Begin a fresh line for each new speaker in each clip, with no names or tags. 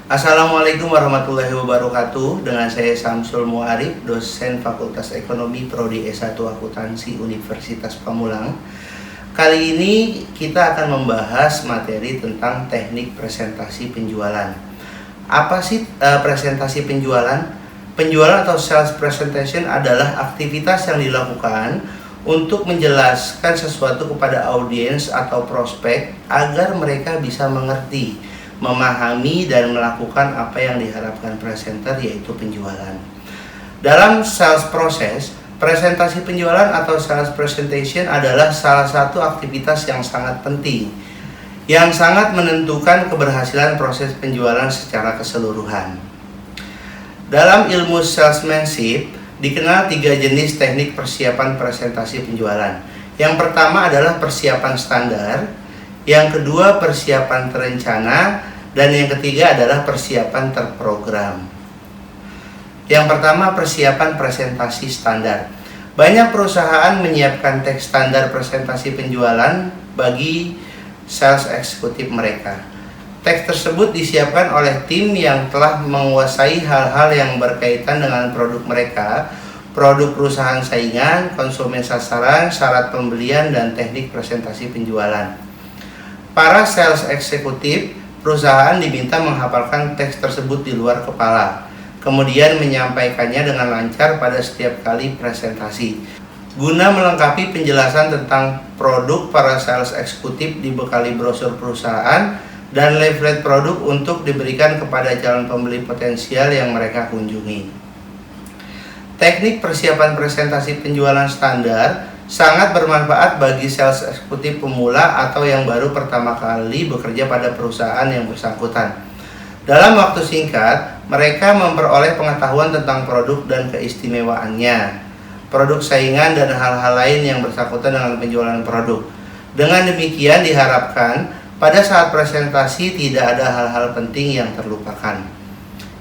Assalamualaikum warahmatullahi wabarakatuh. Dengan saya Samsul Muarif, dosen Fakultas Ekonomi Prodi S1 Akuntansi Universitas Pamulang. Kali ini kita akan membahas materi tentang teknik presentasi penjualan. Apa sih presentasi penjualan? Penjualan atau sales presentation adalah aktivitas yang dilakukan untuk menjelaskan sesuatu kepada audiens atau prospek agar mereka bisa mengerti, memahami dan melakukan apa yang diharapkan presenter, yaitu penjualan. Dalam sales proses, presentasi penjualan atau sales presentation adalah salah satu aktivitas yang sangat penting, yang sangat menentukan keberhasilan proses penjualan secara keseluruhan. Dalam ilmu salesmanship, dikenal 3 jenis teknik persiapan presentasi penjualan. Yang pertama adalah persiapan standar, yang kedua persiapan terencana, dan yang ketiga adalah persiapan terprogram. Yang pertama, persiapan presentasi standar. Banyak perusahaan menyiapkan teks standar presentasi penjualan bagi sales eksekutif mereka. Teks tersebut disiapkan oleh tim yang telah menguasai hal-hal yang berkaitan dengan produk mereka, produk perusahaan saingan, konsumen sasaran, syarat pembelian, dan teknik presentasi penjualan. Para sales eksekutif perusahaan diminta menghafalkan teks tersebut di luar kepala, kemudian menyampaikannya dengan lancar pada setiap kali presentasi. Guna melengkapi penjelasan tentang produk, para sales eksekutif dibekali brosur perusahaan dan leaflet produk untuk diberikan kepada calon pembeli potensial yang mereka kunjungi. Teknik persiapan presentasi penjualan standar sangat bermanfaat bagi sales eksekutif pemula atau yang baru pertama kali bekerja pada perusahaan yang bersangkutan. Dalam waktu singkat, mereka memperoleh pengetahuan tentang produk dan keistimewaannya, produk saingan, dan hal-hal lain yang bersangkutan dengan penjualan produk. Dengan demikian diharapkan pada saat presentasi tidak ada hal-hal penting yang terlupakan.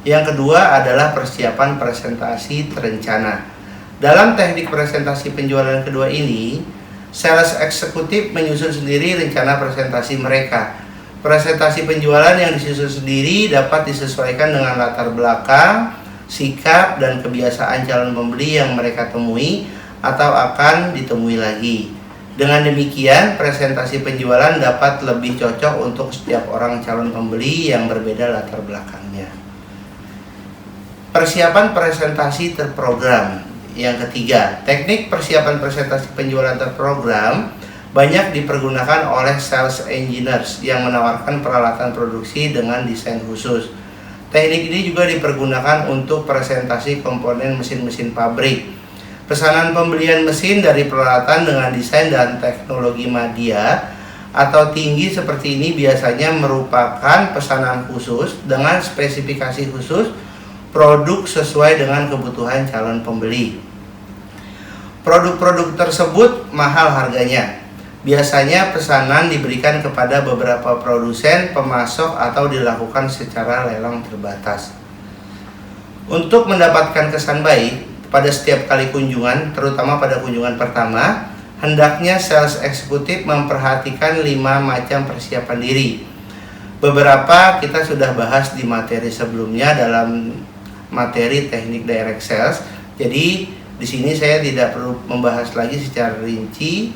Yang kedua adalah persiapan presentasi terencana. Dalam teknik presentasi penjualan kedua ini, sales eksekutif menyusun sendiri rencana presentasi mereka. Presentasi penjualan yang disusun sendiri dapat disesuaikan dengan latar belakang, sikap, dan kebiasaan calon pembeli yang mereka temui atau akan ditemui lagi. Dengan demikian, presentasi penjualan dapat lebih cocok untuk setiap orang calon pembeli yang berbeda latar belakangnya. Persiapan presentasi terprogram. Yang ketiga, teknik persiapan presentasi penjualan terprogram banyak dipergunakan oleh sales engineers yang menawarkan peralatan produksi dengan desain khusus. Teknik ini juga dipergunakan untuk presentasi komponen mesin-mesin pabrik. Pesanan pembelian mesin dari peralatan dengan desain dan teknologi media atau tinggi seperti ini biasanya merupakan pesanan khusus dengan spesifikasi khusus, produk sesuai dengan kebutuhan calon pembeli. Produk-produk tersebut mahal harganya. Biasanya pesanan diberikan kepada beberapa produsen, pemasok, atau dilakukan secara lelang terbatas. Untuk mendapatkan kesan baik pada setiap kali kunjungan, terutama pada kunjungan pertama, hendaknya sales eksekutif memperhatikan 5 macam persiapan diri. Beberapa kita sudah bahas di materi sebelumnya dalam materi teknik direct sales. Jadi di sini saya tidak perlu membahas lagi secara rinci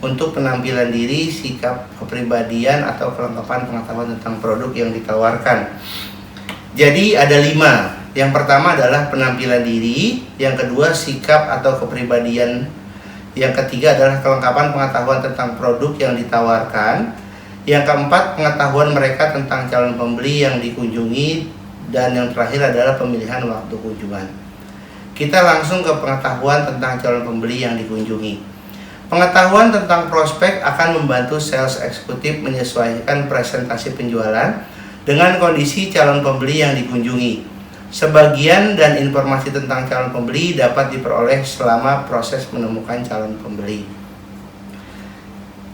untuk penampilan diri, sikap, kepribadian, atau kelengkapan pengetahuan tentang produk yang ditawarkan. Jadi ada 5. Yang pertama adalah penampilan diri, yang kedua sikap atau kepribadian, yang ketiga adalah kelengkapan pengetahuan tentang produk yang ditawarkan, yang keempat pengetahuan mereka tentang calon pembeli yang dikunjungi, dan yang terakhir adalah pemilihan waktu kunjungan. Kita langsung ke pengetahuan tentang calon pembeli yang dikunjungi. Pengetahuan tentang prospek akan membantu sales eksekutif menyesuaikan presentasi penjualan dengan kondisi calon pembeli yang dikunjungi. Sebagian dan informasi tentang calon pembeli dapat diperoleh selama proses menemukan calon pembeli.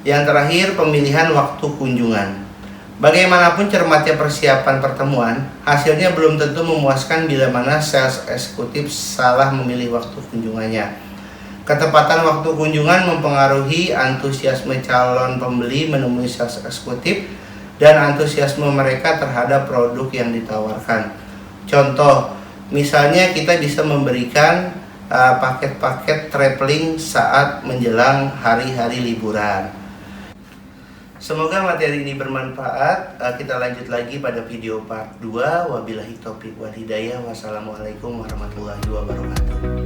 Yang terakhir, pemilihan waktu kunjungan. Bagaimanapun cermatnya persiapan pertemuan, hasilnya belum tentu memuaskan bila mana sales eksekutif salah memilih waktu kunjungannya. Ketepatan waktu kunjungan mempengaruhi antusiasme calon pembeli menemui sales eksekutif dan antusiasme mereka terhadap produk yang ditawarkan. Contoh, misalnya kita bisa memberikan paket-paket traveling saat menjelang hari-hari liburan. Semoga materi ini bermanfaat. Kita lanjut lagi pada video part 2. Wabillahi taufiq wal hidayah. Wassalamualaikum warahmatullahi wabarakatuh.